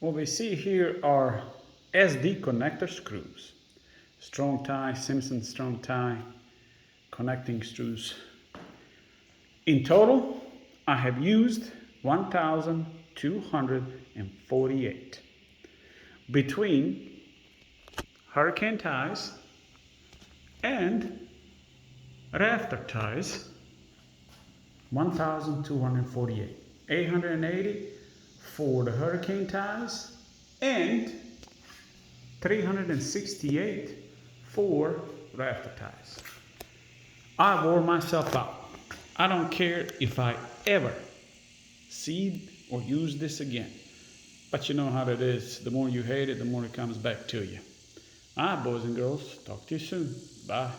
What we see here are SD connector screws. Strong tie, Simpson strong tie, connecting screws. In total, I have used 1,248. Between hurricane ties and rafter ties, 1,248. 880 for the hurricane ties and 368 for rafter ties. I wore myself out. I don't care if I ever see or use this again. But you know how it is. The more you hate it, the more it comes back to you. All right, boys and girls. Talk to you soon. Bye.